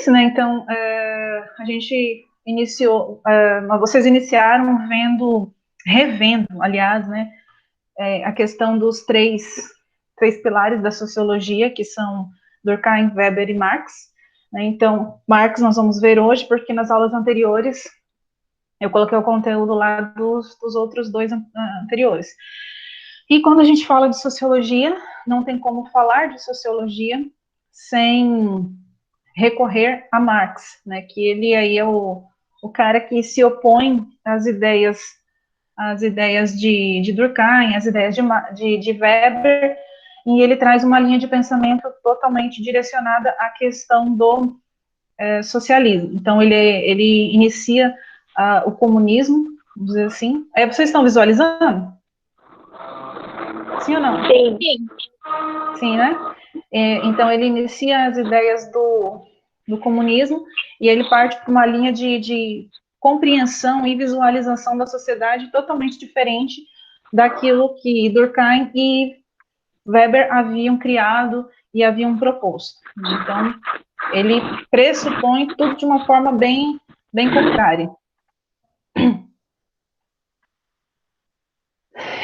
disse, né, então, a gente iniciou, vocês iniciaram revendo, aliás, né, a questão dos três pilares da sociologia, que são Durkheim, Weber e Marx, né, então, Marx nós vamos ver hoje, porque nas aulas anteriores eu coloquei o conteúdo lá dos outros dois anteriores. E quando a gente fala de sociologia, não tem como falar de sociologia sem recorrer a Marx, né, que ele aí é o cara que se opõe às ideias de Durkheim, às ideias de Weber, e ele traz uma linha de pensamento totalmente direcionada à questão do socialismo. Então, ele inicia o comunismo, vamos dizer assim. Vocês estão visualizando? Sim ou não? Sim. Sim, né? Então, ele inicia as ideias do comunismo e ele parte para uma linha de compreensão e visualização da sociedade totalmente diferente daquilo que Durkheim e Weber haviam criado e haviam proposto. Então, ele pressupõe tudo de uma forma bem contrária.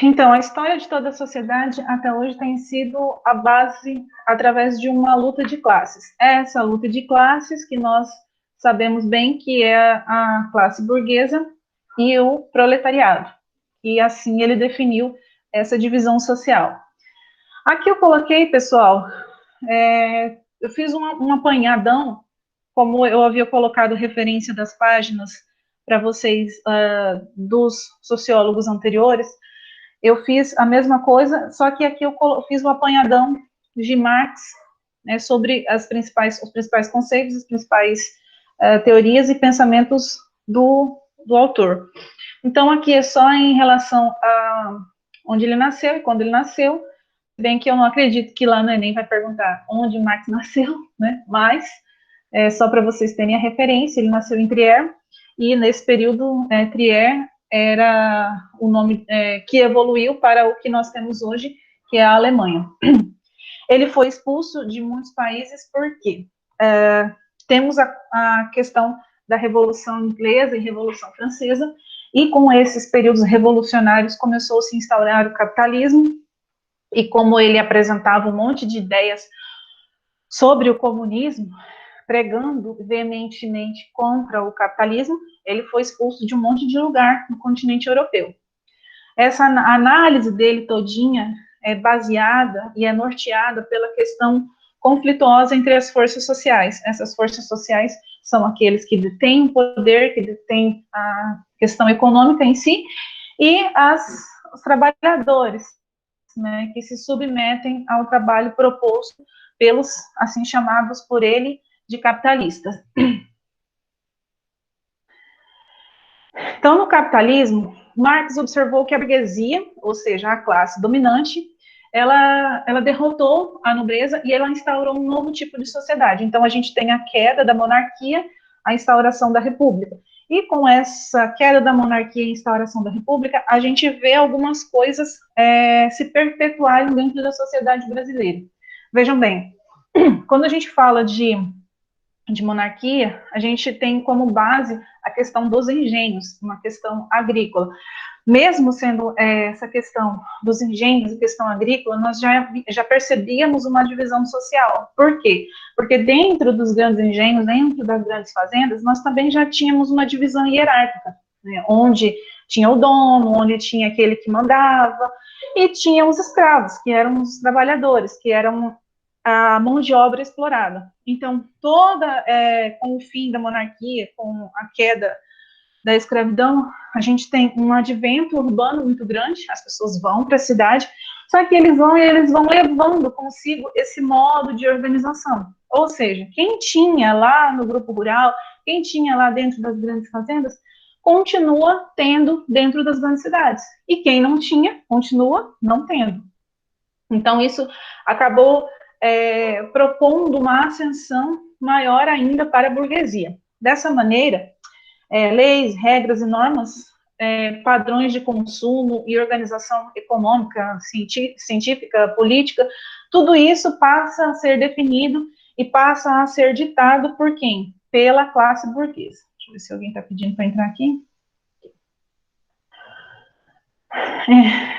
Então, a história de toda a sociedade até hoje tem sido a base através de uma luta de classes. Essa luta de classes que nós sabemos bem que é a classe burguesa e o proletariado. E assim ele definiu essa divisão social. Aqui eu coloquei, pessoal, eu fiz um apanhadão, como eu havia colocado referência das páginas para vocês dos sociólogos anteriores. Eu fiz a mesma coisa, só que aqui eu fiz um apanhadão de Marx, né, sobre os principais conceitos, as principais teorias e pensamentos do autor. Então, aqui é só em relação a onde ele nasceu e quando ele nasceu, bem que eu não acredito que lá no Enem vai perguntar onde Marx nasceu, né, mas só para vocês terem a referência, ele nasceu em Trier, e nesse período, Trier era o nome que evoluiu para o que nós temos hoje, que é a Alemanha. Ele foi expulso de muitos países porque temos a questão da Revolução Inglesa e Revolução Francesa, e com esses períodos revolucionários começou a se instaurar o capitalismo, e como ele apresentava um monte de ideias sobre o comunismo, pregando veementemente contra o capitalismo, ele foi expulso de um monte de lugar no continente europeu. Essa análise dele todinha é baseada e é norteada pela questão conflituosa entre as forças sociais. Essas forças sociais são aqueles que detêm o poder, que detêm a questão econômica em si, e os trabalhadores, né, que se submetem ao trabalho proposto pelos, assim chamados por ele, de capitalistas. Então, no capitalismo, Marx observou que a burguesia, ou seja, a classe dominante, ela derrotou a nobreza e ela instaurou um novo tipo de sociedade. Então, a gente tem a queda da monarquia, a instauração da república. E com essa queda da monarquia e instauração da república, a gente vê algumas coisas se perpetuarem dentro da sociedade brasileira. Vejam bem, quando a gente fala de monarquia, a gente tem como base a questão dos engenhos, uma questão agrícola. Mesmo sendo essa questão dos engenhos e questão agrícola, nós já percebíamos uma divisão social. Por quê? Porque dentro dos grandes engenhos, dentro das grandes fazendas, nós também já tínhamos uma divisão hierárquica, né, onde tinha o dono, onde tinha aquele que mandava, e tinha os escravos, que eram os trabalhadores, que eram a mão de obra explorada. Então, com o fim da monarquia, com a queda da escravidão, a gente tem um advento urbano muito grande, as pessoas vão para a cidade, só que eles vão levando consigo esse modo de organização. Ou seja, quem tinha lá no grupo rural, quem tinha lá dentro das grandes fazendas, continua tendo dentro das grandes cidades. E quem não tinha, continua não tendo. Então, isso acabou propondo uma ascensão maior ainda para a burguesia. Dessa maneira, leis, regras e normas, padrões de consumo e organização econômica, científica, política, tudo isso passa a ser definido e passa a ser ditado por quem? Pela classe burguesa. Deixa eu ver se alguém está pedindo para entrar aqui.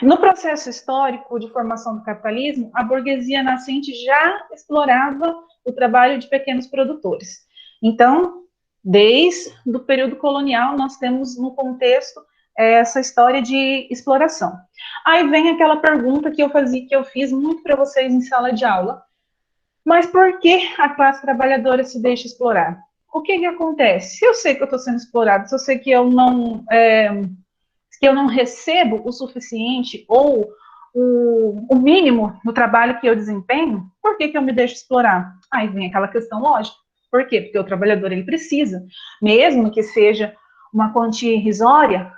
No processo histórico de formação do capitalismo, a burguesia nascente já explorava o trabalho de pequenos produtores. Então, desde o período colonial, nós temos no contexto essa história de exploração. Aí vem aquela pergunta que eu fiz muito para vocês em sala de aula. Mas por que a classe trabalhadora se deixa explorar? O que acontece? Se eu sei que eu estou sendo explorado, se eu sei que eu não recebo o suficiente ou o mínimo no trabalho que eu desempenho, por que eu me deixo explorar? Aí vem aquela questão lógica. Por quê? Porque o trabalhador ele precisa, mesmo que seja uma quantia irrisória,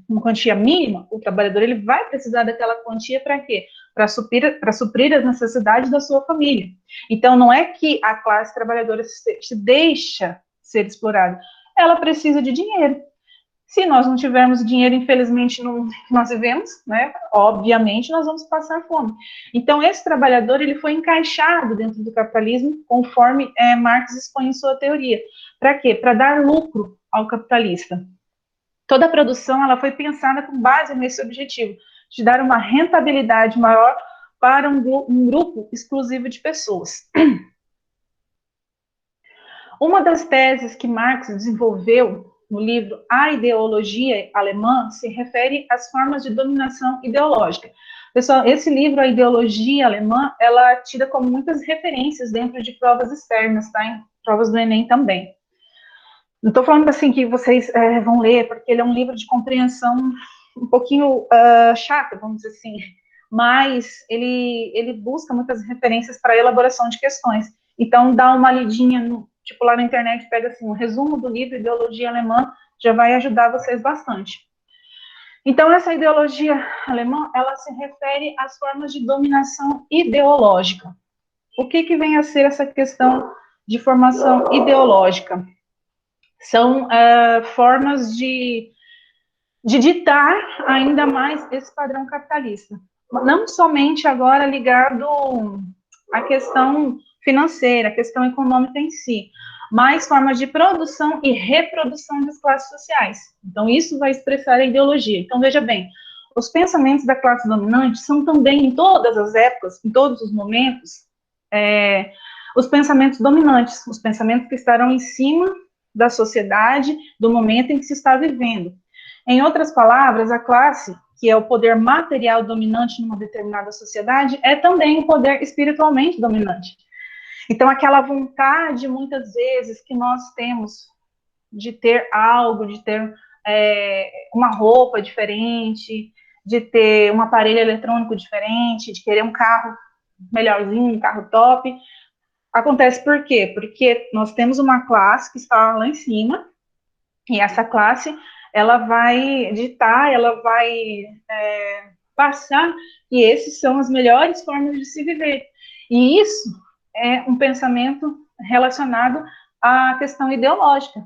uma quantia mínima, o trabalhador ele vai precisar daquela quantia para quê? Para suprir as necessidades da sua família. Então, não é que a classe trabalhadora se deixa ser explorada, ela precisa de dinheiro. Se nós não tivermos dinheiro, infelizmente, no mundo que nós vivemos, né, obviamente, nós vamos passar fome. Então, esse trabalhador, ele foi encaixado dentro do capitalismo, conforme Marx expõe em sua teoria. Para quê? Para dar lucro ao capitalista. Toda a produção, ela foi pensada com base nesse objetivo, de dar uma rentabilidade maior para um grupo exclusivo de pessoas. Uma das teses que Marx desenvolveu no livro A Ideologia Alemã se refere às formas de dominação ideológica. Pessoal, esse livro, A Ideologia Alemã, ela tira como muitas referências dentro de provas externas, tá? Em provas do Enem também. Não estou falando assim que vocês vão ler, porque ele é um livro de compreensão um pouquinho chata, vamos dizer assim, mas ele busca muitas referências para a elaboração de questões. Então, dá uma lidinha, tipo lá na internet, pega assim, um resumo do livro Ideologia Alemã, já vai ajudar vocês bastante. Então, essa ideologia alemã, ela se refere às formas de dominação ideológica. O que vem a ser essa questão de formação ideológica? São formas de ditar ainda mais esse padrão capitalista. Não somente agora ligado à questão financeira, à questão econômica em si, mas formas de produção e reprodução das classes sociais. Então, isso vai expressar a ideologia. Então, veja bem, os pensamentos da classe dominante são também, em todas as épocas, em todos os momentos, os pensamentos dominantes, os pensamentos que estarão em cima da sociedade, do momento em que se está vivendo. Em outras palavras, a classe, que é o poder material dominante numa determinada sociedade, é também o poder espiritualmente dominante. Então, aquela vontade, muitas vezes, que nós temos de ter algo, de ter uma roupa diferente, de ter um aparelho eletrônico diferente, de querer um carro melhorzinho, um carro top, acontece por quê? Porque nós temos uma classe que está lá em cima, e essa classe, ela vai ditar, ela vai passar que esses são as melhores formas de se viver. E isso é um pensamento relacionado à questão ideológica.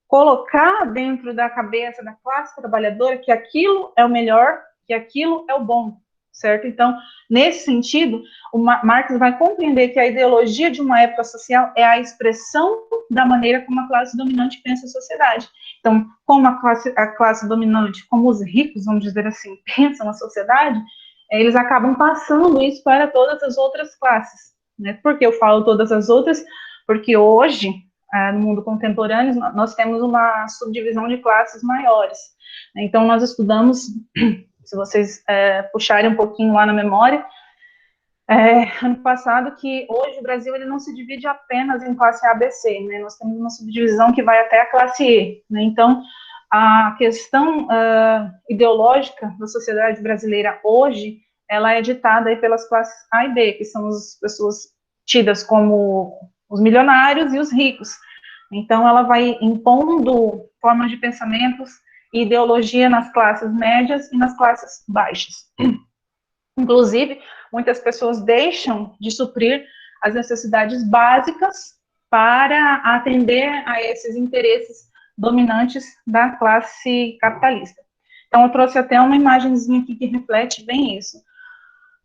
Colocar dentro da cabeça da classe trabalhadora que aquilo é o melhor, que aquilo é o bom, certo? Então, nesse sentido, o Marx vai compreender que a ideologia de uma época social é a expressão da maneira como a classe dominante pensa a sociedade. Então, como a classe dominante, como os ricos, vamos dizer assim, pensam a sociedade, eles acabam passando isso para todas as outras classes, né? Por que eu falo todas as outras? Porque hoje, no mundo contemporâneo, nós temos uma subdivisão de classes maiores. Então, nós estudamos, se vocês puxarem um pouquinho lá na memória, ano passado, que hoje o Brasil ele não se divide apenas em classe A, B, C, né? Nós temos uma subdivisão que vai até a classe E, né? Então, a questão ideológica da sociedade brasileira hoje, ela é ditada aí pelas classes A e B, que são as pessoas tidas como os milionários e os ricos. Então, ela vai impondo formas de pensamentos e ideologia nas classes médias e nas classes baixas. Inclusive, muitas pessoas deixam de suprir as necessidades básicas para atender a esses interesses dominantes da classe capitalista. Então, eu trouxe até uma imagenzinha aqui que reflete bem isso.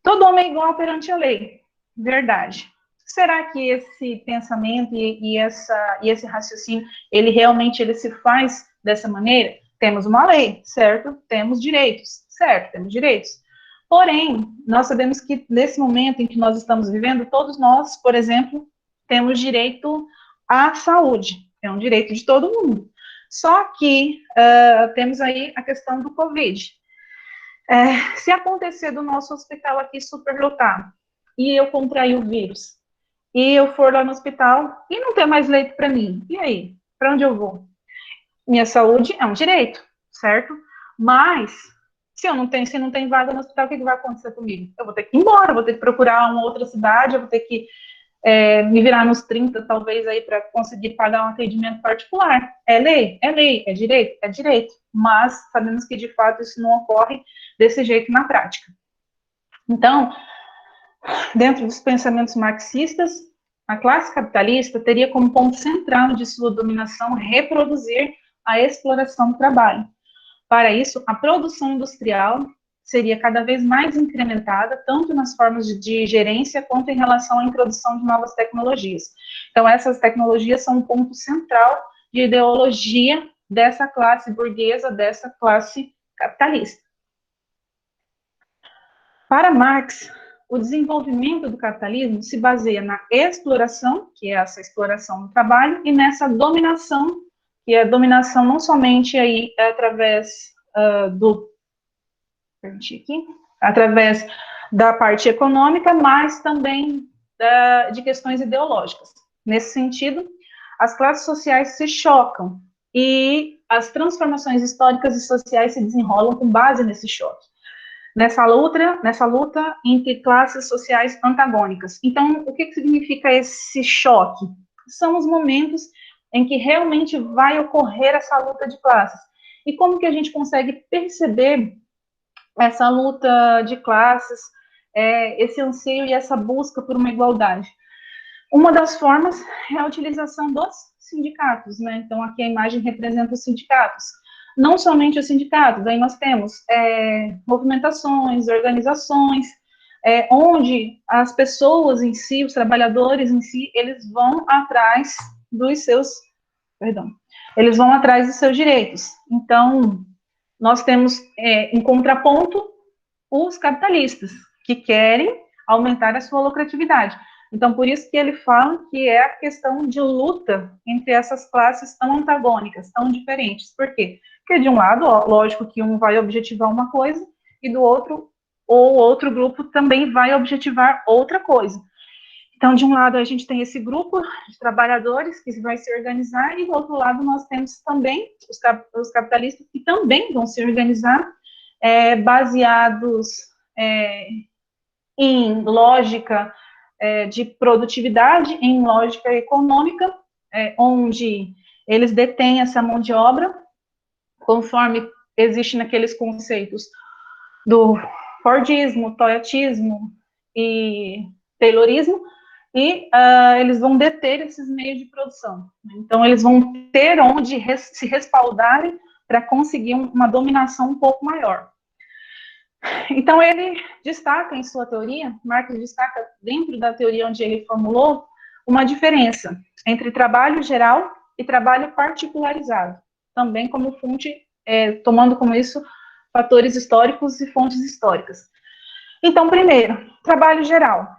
Todo homem é igual perante a lei. Verdade. será que esse pensamento e esse raciocínio, ele realmente ele se faz dessa maneira? Temos uma lei, certo? Temos direitos, certo? Temos direitos. Porém, nós sabemos que nesse momento em que nós estamos vivendo, todos nós, por exemplo, temos direito à saúde. É um direito de todo mundo. Só que temos aí a questão do Covid. Se acontecer do nosso hospital aqui superlotado e eu contrair o vírus, e eu for lá no hospital e não ter mais leito para mim, e aí? Para onde eu vou? Minha saúde é um direito, certo? Mas se não tem vaga no hospital, o que vai acontecer comigo? Eu vou ter que ir embora, vou ter que procurar uma outra cidade, eu vou ter que me virar nos 30, talvez, aí, para conseguir pagar um atendimento particular. É lei? É lei. É direito? É direito. Mas sabemos que, de fato, isso não ocorre desse jeito na prática. Então, dentro dos pensamentos marxistas, a classe capitalista teria como ponto central de sua dominação reproduzir a exploração do trabalho. Para isso, a produção industrial seria cada vez mais incrementada, tanto nas formas de gerência, quanto em relação à introdução de novas tecnologias. Então, essas tecnologias são um ponto central de ideologia dessa classe burguesa, dessa classe capitalista. Para Marx, o desenvolvimento do capitalismo se baseia na exploração, que é essa exploração do trabalho, e nessa dominação, que é a dominação não somente aí através através da parte econômica, mas também de questões ideológicas. Nesse sentido, as classes sociais se chocam e as transformações históricas e sociais se desenrolam com base nesse choque. Nessa luta entre classes sociais antagônicas. Então, o que significa esse choque? São os momentos em que realmente vai ocorrer essa luta de classes. E como que a gente consegue perceber essa luta de classes, esse anseio e essa busca por uma igualdade? Uma das formas é a utilização dos sindicatos, né? Então, aqui a imagem representa os sindicatos. Não somente os sindicatos, aí nós temos movimentações, organizações, onde as pessoas em si, os trabalhadores em si, eles vão atrás dos seus, eles vão atrás dos seus direitos. Então, nós temos em contraponto os capitalistas, que querem aumentar a sua lucratividade. Então, por isso que ele fala que é a questão de luta entre essas classes tão antagônicas, tão diferentes. Por quê? Porque, de um lado, ó, lógico que um vai objetivar uma coisa, e do outro, ou outro grupo também vai objetivar outra coisa. Então, de um lado, a gente tem esse grupo de trabalhadores que vai se organizar, e do outro lado, nós temos também os capitalistas que também vão se organizar, baseados em lógica de produtividade, em lógica econômica, onde eles detêm essa mão de obra, conforme existe naqueles conceitos do Fordismo, Toyotismo e Taylorismo, e eles vão deter esses meios de produção. Então, eles vão ter onde se respaldarem para conseguir uma dominação um pouco maior. Então, ele destaca em sua teoria, Marx destaca dentro da teoria onde ele formulou, uma diferença entre trabalho geral e trabalho particularizado, também como fonte, tomando como isso fatores históricos e fontes históricas. Então, primeiro, trabalho geral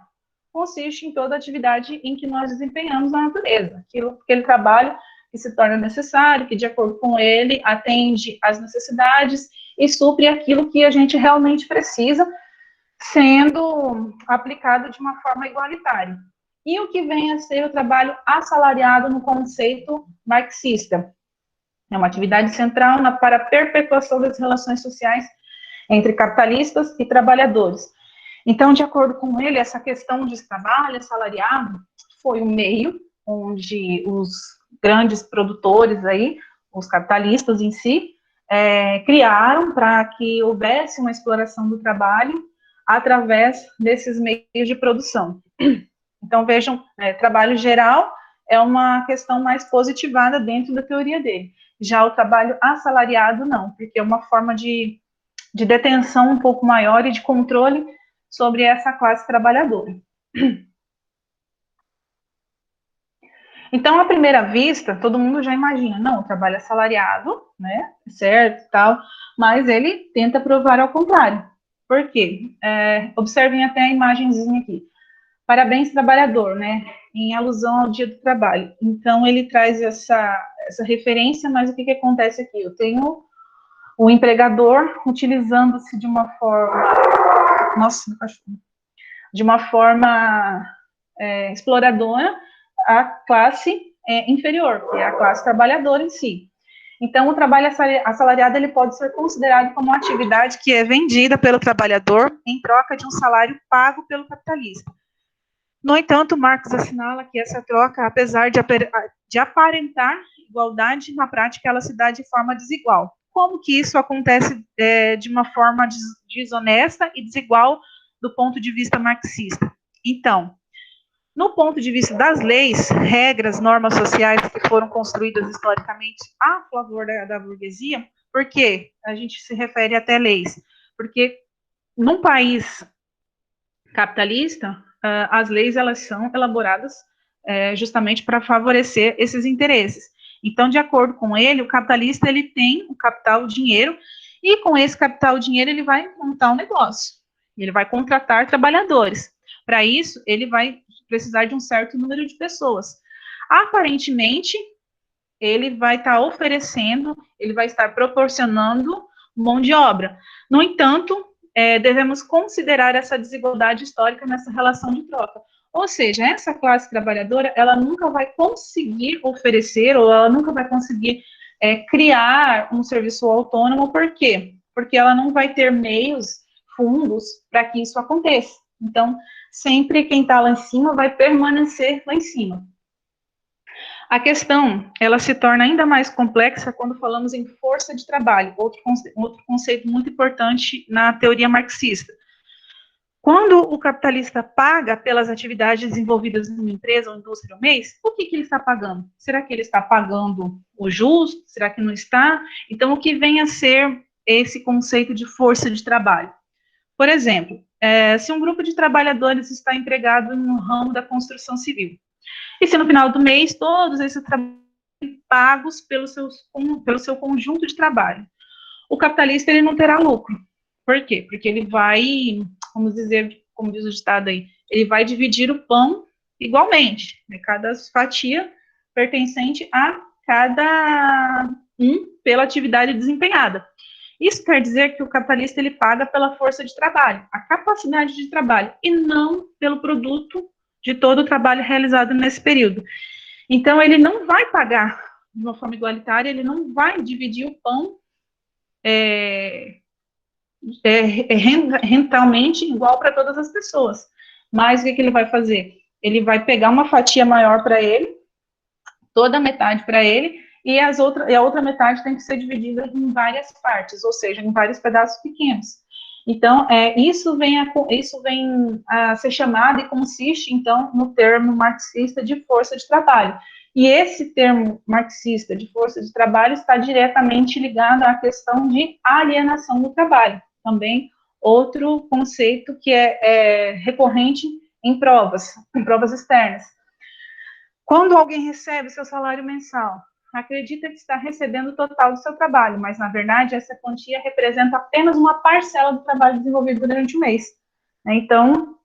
consiste em toda atividade em que nós desempenhamos na natureza, aquele trabalho que se torna necessário, que de acordo com ele atende às necessidades e supre aquilo que a gente realmente precisa, sendo aplicado de uma forma igualitária. E o que vem a ser o trabalho assalariado no conceito marxista? É uma atividade central para a perpetuação das relações sociais entre capitalistas e trabalhadores. Então, de acordo com ele, essa questão de trabalho assalariado foi um meio onde os grandes produtores aí, os capitalistas em si, criaram para que houvesse uma exploração do trabalho através desses meios de produção. Então, vejam, trabalho geral é uma questão mais positivada dentro da teoria dele. Já o trabalho assalariado, não, porque é uma forma de detenção um pouco maior e de controle sobre essa classe trabalhadora. Então, à primeira vista, todo mundo já imagina, não, o trabalho assalariado, né, certo, tal, mas ele tenta provar ao contrário. Por quê? Observem até a imagenzinha aqui. Parabéns, trabalhador, né, em alusão ao dia do trabalho. Então, ele traz essa referência, mas o que acontece aqui? Eu tenho o empregador utilizando-se de uma forma, nossa, de uma forma exploradora a classe inferior, que é a classe trabalhadora em si. Então, o trabalho assalariado ele pode ser considerado como uma atividade que é vendida pelo trabalhador em troca de um salário pago pelo capitalista. No entanto, Marx assinala que essa troca, apesar de aparentar igualdade, na prática ela se dá de forma desigual. Como que isso acontece de uma forma desonesta e desigual do ponto de vista marxista? Então, no ponto de vista das leis, regras, normas sociais que foram construídas historicamente a favor da burguesia, por que a gente se refere até leis? Porque num país capitalista, as leis elas são elaboradas justamente para favorecer esses interesses. Então, de acordo com ele, o capitalista ele tem o capital, o dinheiro, e com esse capital, o dinheiro, ele vai montar um negócio. Ele vai contratar trabalhadores. Para isso, ele vai precisar de um certo número de pessoas. Aparentemente, ele vai estar oferecendo, ele vai estar proporcionando mão de obra. No entanto, devemos considerar essa desigualdade histórica nessa relação de troca. Ou seja, essa classe trabalhadora, ela nunca vai conseguir oferecer, ou ela nunca vai conseguir criar um serviço autônomo, por quê? Porque ela não vai ter meios, fundos, para que isso aconteça. Então, sempre quem está lá em cima vai permanecer lá em cima. A questão, ela se torna ainda mais complexa quando falamos em força de trabalho, outro conceito muito importante na teoria marxista. Quando o capitalista paga pelas atividades desenvolvidas numa empresa ou indústria ou mês, o que ele está pagando? Será que ele está pagando o justo? Será que não está? Então, o que vem a ser esse conceito de força de trabalho? Por exemplo, se um grupo de trabalhadores está empregado no ramo da construção civil, e se no final do mês todos esses trabalhos pagos pelo seu conjunto de trabalho, o capitalista ele não terá lucro. Por quê? Porque ele vai, vamos dizer, como diz o ditado aí, ele vai dividir o pão igualmente, né? Cada fatia pertencente a cada pela atividade desempenhada. Isso quer dizer que o capitalista ele paga pela força de trabalho, a capacidade de trabalho, e não pelo produto de todo o trabalho realizado nesse período. Então, ele não vai pagar de uma forma igualitária, ele não vai dividir o pão rentalmente igual para todas as pessoas. Mas o que ele vai fazer? Ele vai pegar uma fatia maior para ele, toda a metade para ele, e a outra metade tem que ser dividida em várias partes, ou seja, em vários pedaços pequenos. Então, isso vem a ser chamado e consiste, então, no termo marxista de força de trabalho. E esse termo marxista de força de trabalho está diretamente ligado à questão de alienação do trabalho. Também outro conceito que é recorrente em provas externas. Quando alguém recebe seu salário mensal, acredita que está recebendo o total do seu trabalho, mas, na verdade, essa quantia representa apenas uma parcela do trabalho desenvolvido durante o mês. Então,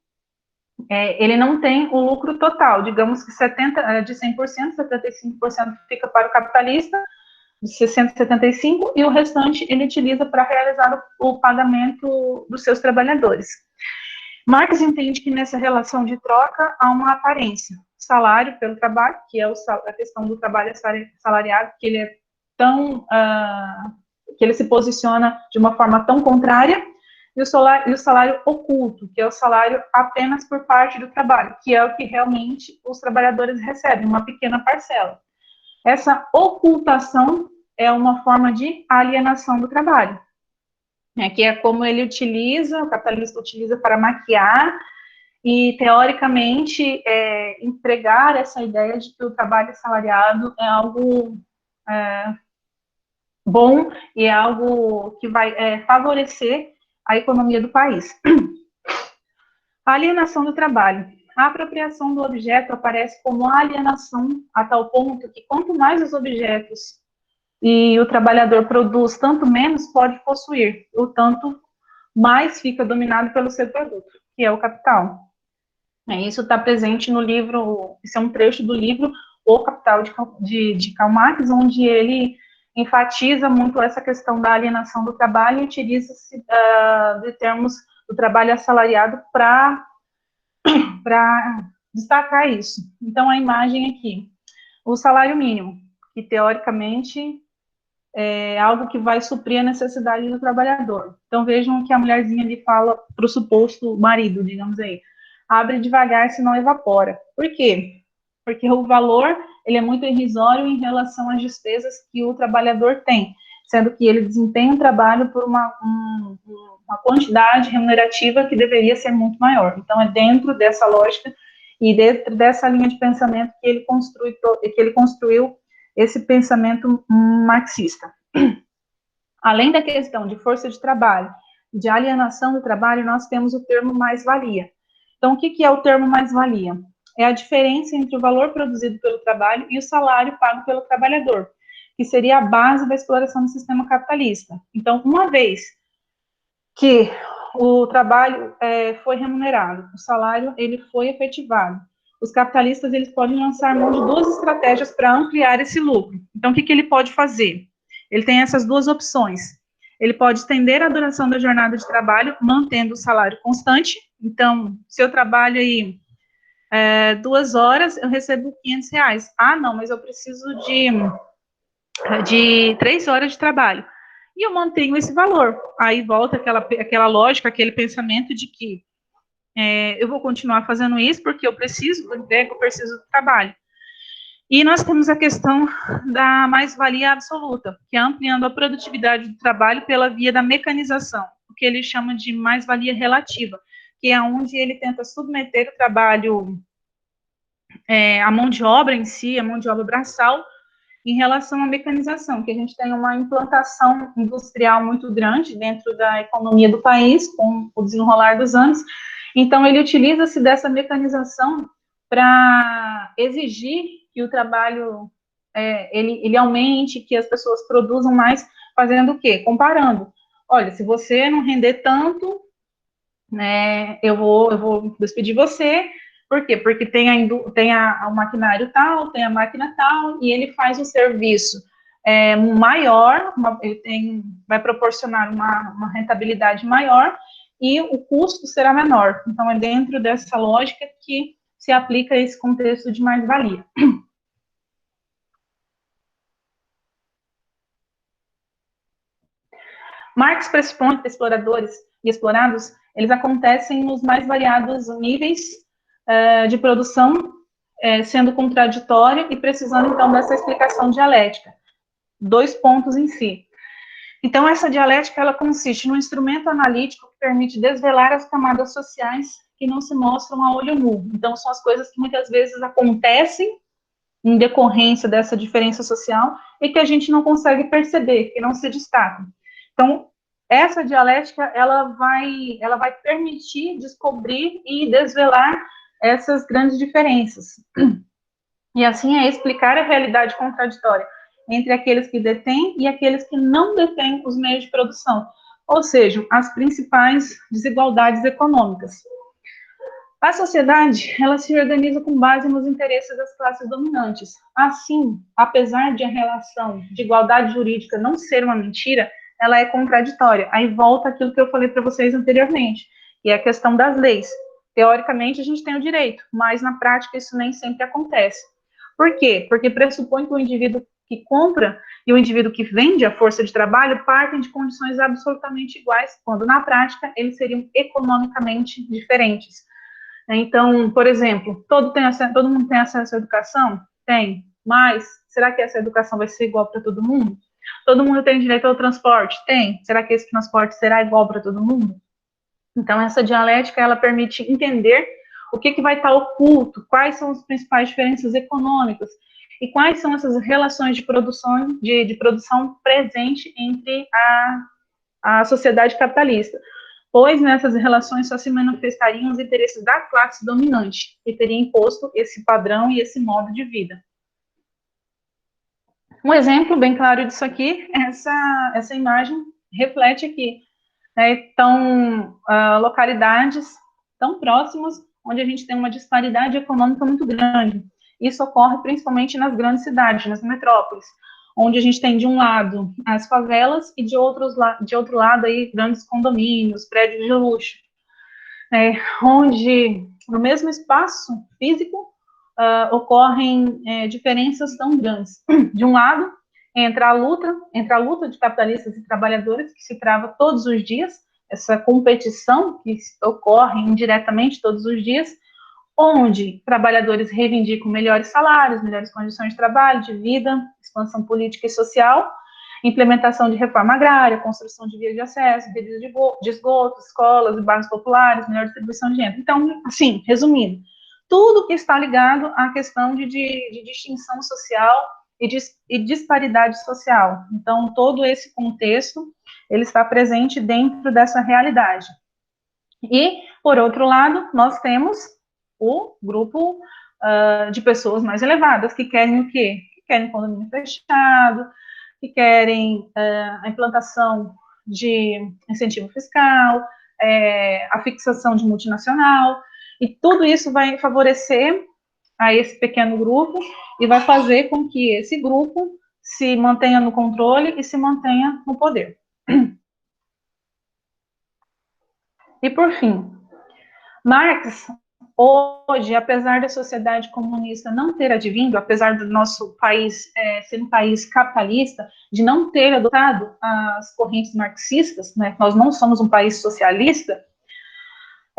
ele não tem o lucro total. Digamos que de 100%, 75% fica para o capitalista, de 60% a 75%, e o restante ele utiliza para realizar o pagamento dos seus trabalhadores. Marx entende que nessa relação de troca há uma aparência. Salário pelo trabalho, que é a questão do trabalho assalariado, que ele é tão que ele se posiciona de uma forma tão contrária, e o salário oculto, que é o salário apenas por parte do trabalho, que é o que realmente os trabalhadores recebem, uma pequena parcela. Essa ocultação é uma forma de alienação do trabalho, que é como ele utiliza, o capitalista utiliza para maquiar e, teoricamente, empregar essa ideia de que o trabalho assalariado é algo bom e é algo que vai favorecer a economia do país. A alienação do trabalho. a apropriação do objeto aparece como alienação, a tal ponto que quanto mais os objetos e o trabalhador produz, tanto menos pode possuir, o tanto mais fica dominado pelo seu produto, que é o capital. Isso está presente no livro, esse é um trecho do livro O Capital de Karl Marx, onde ele enfatiza muito essa questão da alienação do trabalho e utiliza-se de termos do trabalho assalariado para destacar isso. Então, a imagem aqui, o salário mínimo, que teoricamente é algo que vai suprir a necessidade do trabalhador. Então, vejam que a mulherzinha ali fala para o suposto marido, digamos aí, abre devagar, senão evapora. Por quê? Porque o valor, ele é muito irrisório em relação às despesas que o trabalhador tem, sendo que ele desempenha um trabalho por uma quantidade remunerativa que deveria ser muito maior. Então, é dentro dessa lógica e dentro dessa linha de pensamento que ele construiu esse pensamento marxista. Além da questão de força de trabalho, de alienação do trabalho, nós temos o termo mais-valia. Então, o que é o termo mais-valia? É a diferença entre o valor produzido pelo trabalho e o salário pago pelo trabalhador, que seria a base da exploração do sistema capitalista. Então, uma vez que o trabalho foi remunerado, o salário ele foi efetivado, os capitalistas eles podem lançar mão de duas estratégias para ampliar esse lucro. Então, o que ele pode fazer? Ele tem essas duas opções. Ele pode estender a duração da jornada de trabalho, mantendo o salário constante. Então, se eu trabalho aí 2 horas, eu recebo R$500. Ah, não, mas eu preciso de 3 horas de trabalho. E eu mantenho esse valor. Aí volta aquela lógica, aquele pensamento de que eu vou continuar fazendo isso porque eu preciso do emprego, eu preciso do trabalho. E nós temos a questão da mais-valia absoluta, que é ampliando a produtividade do trabalho pela via da mecanização, o que ele chama de mais-valia relativa, que é onde ele tenta submeter o trabalho, a mão de obra em si, a mão de obra braçal, em relação à mecanização, que a gente tem uma implantação industrial muito grande dentro da economia do país, com o desenrolar dos anos. Então, ele utiliza-se dessa mecanização para exigir que o trabalho ele aumente, que as pessoas produzam mais, fazendo o quê? Comparando. Olha, se você não render tanto, né, eu vou despedir você. Por quê? Porque tem o maquinário tal, tem a máquina tal, e ele faz um serviço maior, vai proporcionar uma rentabilidade maior, e o custo será menor. Então, é dentro dessa lógica que se aplica esse contexto de mais-valia. Marx pressupõe que exploradores e explorados, eles acontecem nos mais variados níveis de produção, sendo contraditório e precisando, então, dessa explicação dialética. 2 pontos em si. Então, essa dialética, ela consiste num instrumento analítico que permite desvelar as camadas sociais que não se mostram a olho nu. Então, são as coisas que muitas vezes acontecem em decorrência dessa diferença social e que a gente não consegue perceber, que não se destacam. Então, essa dialética, ela vai permitir descobrir e desvelar essas grandes diferenças. E assim é explicar a realidade contraditória entre aqueles que detêm e aqueles que não detêm os meios de produção, ou seja, as principais desigualdades econômicas. A sociedade, ela se organiza com base nos interesses das classes dominantes. Assim, apesar de a relação de igualdade jurídica não ser uma mentira, ela é contraditória. Aí volta aquilo que eu falei para vocês anteriormente, que é a questão das leis. Teoricamente, a gente tem o direito, mas na prática isso nem sempre acontece. Por quê? Porque pressupõe que o indivíduo que compra e o indivíduo que vende a força de trabalho partem de condições absolutamente iguais, quando na prática eles seriam economicamente diferentes. Então, por exemplo, todo mundo tem acesso à educação? Tem. Mas, será que essa educação vai ser igual para todo mundo? Todo mundo tem direito ao transporte? Tem. Será que esse transporte será igual para todo mundo? Então, essa dialética, ela permite entender o que vai estar oculto, quais são as principais diferenças econômicas e quais são essas relações de produção, de produção presente entre a sociedade capitalista. pois nessas relações só se manifestariam os interesses da classe dominante, que teria imposto esse padrão e esse modo de vida. Um exemplo bem claro disso aqui, essa imagem reflete aqui, né, então, localidades tão próximas, onde a gente tem uma disparidade econômica muito grande. Isso ocorre principalmente nas grandes cidades, nas metrópoles, onde a gente tem, de um lado, as favelas e, de outro lado, aí, grandes condomínios, prédios de luxo, onde, no mesmo espaço físico, ocorrem diferenças tão grandes. De um lado, entra a luta de capitalistas e trabalhadores, que se trava todos os dias, essa competição que ocorre indiretamente todos os dias, onde trabalhadores reivindicam melhores salários, melhores condições de trabalho, de vida, expansão política e social, implementação de reforma agrária, construção de vias de acesso, redes de esgoto, escolas e bairros populares, melhor distribuição de renda. Então, assim, resumindo, tudo que está ligado à questão de distinção social e disparidade social. Então, todo esse contexto, ele está presente dentro dessa realidade. E, por outro lado, nós temos o grupo de pessoas mais elevadas, que querem o quê? Que querem condomínio fechado, que querem a implantação de incentivo fiscal, a fixação de multinacional, e tudo isso vai favorecer a esse pequeno grupo e vai fazer com que esse grupo se mantenha no controle e se mantenha no poder. E, por fim, Marx, hoje, apesar da sociedade comunista não ter advindo, apesar do nosso país ser um país capitalista, de não ter adotado as correntes marxistas, né, nós não somos um país socialista,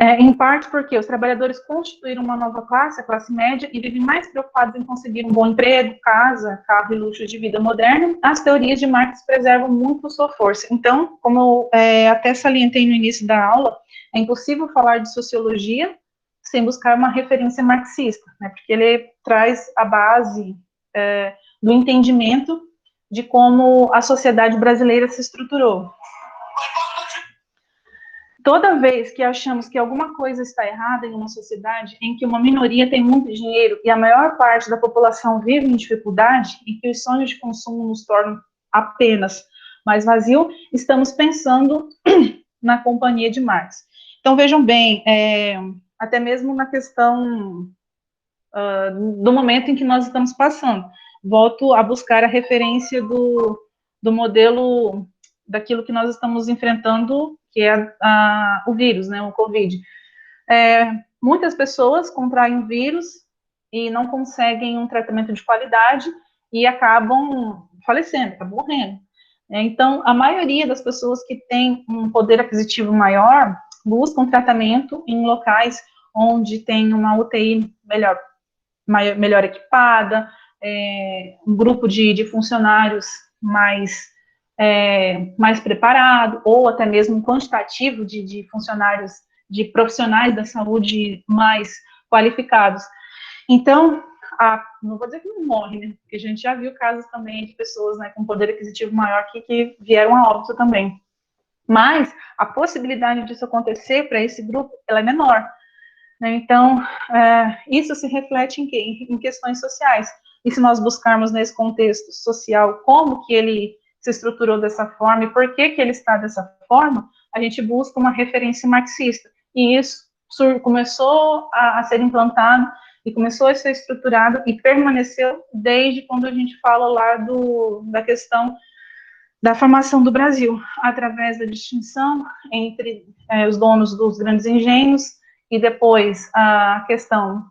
em parte porque os trabalhadores constituíram uma nova classe, a classe média, e vivem mais preocupados em conseguir um bom emprego, casa, carro e luxo de vida moderna. As teorias de Marx preservam muito sua força. Então, como eu até salientei no início da aula, é impossível falar de sociologia sem buscar uma referência marxista, né, porque ele traz a base do entendimento de como a sociedade brasileira se estruturou. Toda vez que achamos que alguma coisa está errada em uma sociedade em que uma minoria tem muito dinheiro e a maior parte da população vive em dificuldade e que os sonhos de consumo nos tornam apenas mais vazio, estamos pensando na companhia de Marx. Então, vejam bem, até mesmo na questão do momento em que nós estamos passando. Volto a buscar a referência do modelo daquilo que nós estamos enfrentando, que é o vírus, né, o Covid. Muitas pessoas contraem o vírus e não conseguem um tratamento de qualidade e acabam falecendo, acabam morrendo. Então, a maioria das pessoas que têm um poder aquisitivo maior buscam tratamento em locais onde tem uma UTI melhor equipada, um grupo de funcionários mais preparado, ou até mesmo um quantitativo de funcionários, de profissionais da saúde mais qualificados. Então, não vou dizer que não morre, né? Porque a gente já viu casos também de pessoas, né, com poder aquisitivo maior que vieram a óbito também. Mas a possibilidade disso acontecer para esse grupo, ela é menor. Né? Então, isso se reflete em quê? Em questões sociais. E se nós buscarmos nesse contexto social como que ele se estruturou dessa forma e por que que ele está dessa forma, a gente busca uma referência marxista. E isso começou a ser implantado e começou a ser estruturado e permaneceu desde quando a gente fala lá da questão da formação do Brasil, através da distinção entre os donos dos grandes engenhos e depois a questão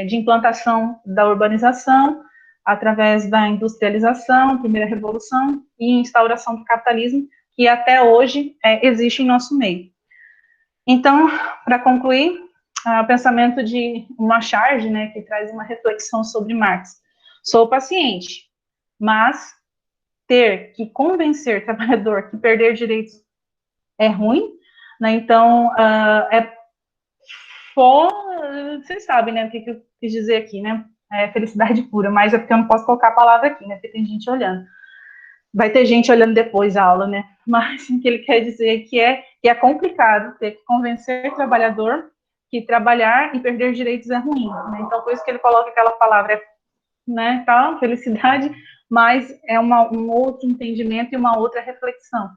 de implantação da urbanização, através da industrialização, primeira revolução, e instauração do capitalismo, que até hoje existe em nosso meio. Então, para concluir, o pensamento de uma charge, né, que traz uma reflexão sobre Marx. Sou paciente, mas ter que convencer o trabalhador que perder direitos é ruim, né, então, vocês sabem, né, o que eu quis dizer aqui, né, felicidade pura, mas é porque eu não posso colocar a palavra aqui, né, porque tem gente olhando. vai ter gente olhando depois a aula, né? Mas o que ele quer dizer que é complicado ter que convencer o trabalhador que trabalhar e perder direitos é ruim, né? Então, por isso que ele coloca aquela palavra, né, tá, felicidade, mas é um outro entendimento e uma outra reflexão.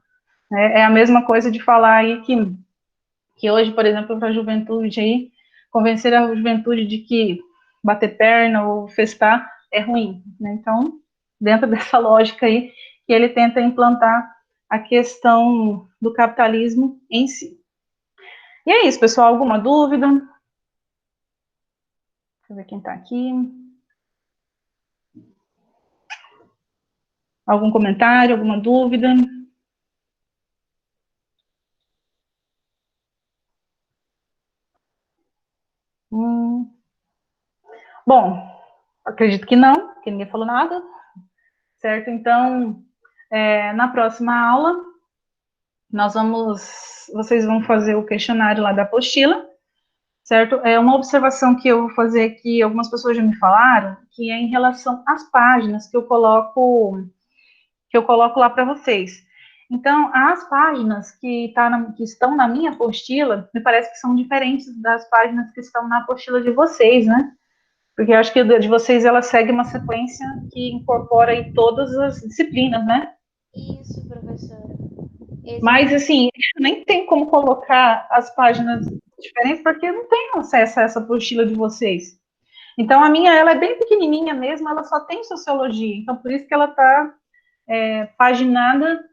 É a mesma coisa de falar aí que hoje, por exemplo, para a juventude aí, convencer a juventude de que bater perna ou festar é ruim, né? Então, dentro dessa lógica aí, que ele tenta implantar a questão do capitalismo em si. E é isso, pessoal. Alguma dúvida? Deixa eu ver quem está aqui. Algum comentário, alguma dúvida? Bom, acredito que não, que ninguém falou nada, certo? Então, na próxima aula, vocês vão fazer o questionário lá da apostila, certo? É uma observação que eu vou fazer que algumas pessoas já me falaram, que é em relação às páginas que eu coloco lá para vocês. Então, as páginas que estão na minha apostila, me parece que são diferentes das páginas que estão na apostila de vocês, né? Porque eu acho que a de vocês ela segue uma sequência que incorpora aí todas as disciplinas, né? Isso, professora. Mas, Exato. assim, nem tem como colocar as páginas diferentes, porque eu não tenho acesso a essa apostila de vocês. Então, a minha, ela é bem pequenininha mesmo, ela só tem sociologia. Então, por isso que ela está paginada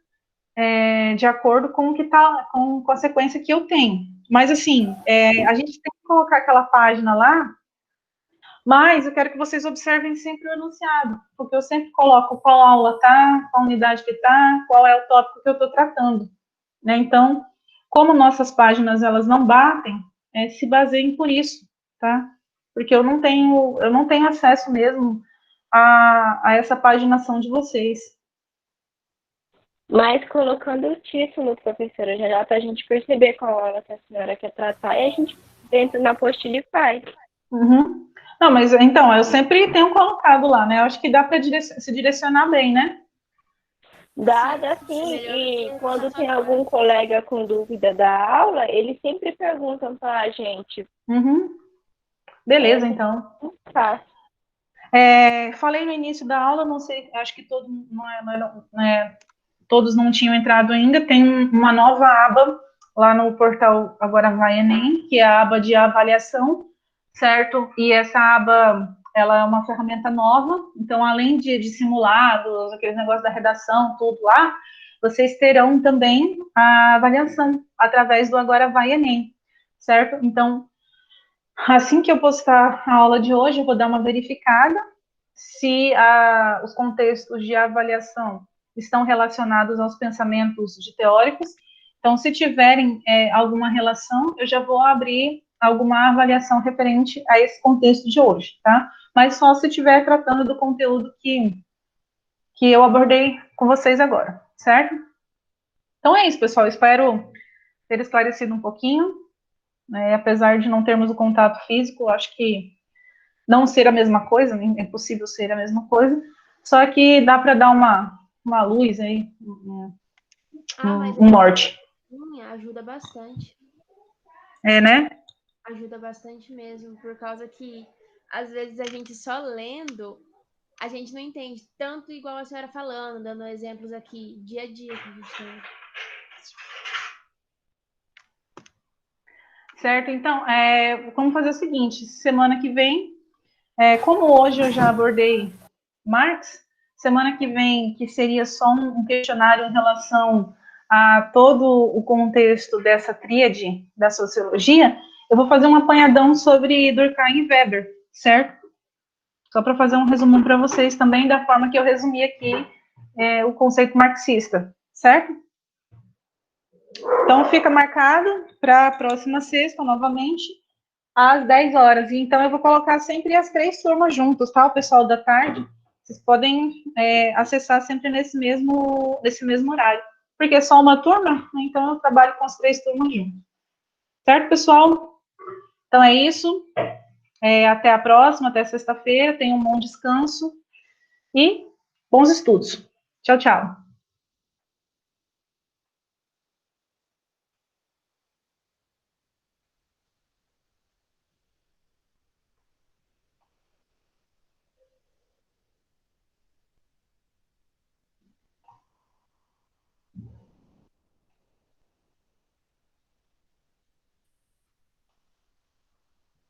de acordo com o que tá, com a sequência que eu tenho. Mas, assim, a gente tem que colocar aquela página lá, mas eu quero que vocês observem sempre o enunciado, porque eu sempre coloco qual aula tá, qual unidade que tá, qual é o tópico que eu estou tratando, né? Então, como nossas páginas elas não batem, se baseiem por isso, tá? Porque eu não tenho acesso mesmo a essa paginação de vocês. Mas colocando o título, professora, já dá para a gente perceber qual aula que a senhora quer tratar e a gente dentro na apostila e faz. Uhum. Não, mas então, eu sempre tenho colocado lá, né? Eu acho que dá para se direcionar bem, né? Dada assim, e quando tem algum colega com dúvida da aula, eles sempre perguntam para a gente. Uhum. Beleza, É então. muito fácil. Falei no início da aula, não sei, acho que todos não tinham entrado ainda. Tem uma nova aba lá no portal Agora Vai Enem, que é a aba de avaliação, certo? E essa aba, ela é uma ferramenta nova, então além de simulados, aqueles negócios da redação, tudo lá, vocês terão também a avaliação através do Agora Vai Enem, certo? Então, assim que eu postar a aula de hoje, eu vou dar uma verificada se os contextos de avaliação estão relacionados aos pensamentos de teóricos. Então, se tiverem alguma relação, eu já vou abrir alguma avaliação referente a esse contexto de hoje, tá? Mas só se estiver tratando do conteúdo que eu abordei com vocês agora, certo? Então é isso, pessoal. Espero ter esclarecido um pouquinho, né? Apesar de não termos o contato físico, acho que não ser a mesma coisa, é impossível ser a mesma coisa, só que dá para dar uma luz aí, Ah, mas um norte. sim, ajuda bastante. É, né? Ajuda bastante mesmo, por causa que às vezes a gente só lendo, a gente não entende tanto igual a senhora falando, dando exemplos aqui, dia a dia que a gente tem. Certo? Então, vamos fazer o seguinte: semana que vem, como hoje eu já abordei Marx, semana que vem, que seria só um questionário em relação a todo o contexto dessa tríade da sociologia, eu vou fazer um apanhadão sobre Durkheim e Weber, certo? Só para fazer um resumo para vocês também da forma que eu resumi aqui o conceito marxista, certo? Então fica marcado para a próxima sexta, novamente, às 10 horas. E então eu vou colocar sempre as três turmas juntos, tá? O pessoal da tarde, vocês podem acessar sempre nesse mesmo horário. Porque é só uma turma, então eu trabalho com as três turmas juntos. Certo, pessoal? Então é isso. Até a próxima, até sexta-feira. Tenham um bom descanso e bons estudos. Tchau, tchau.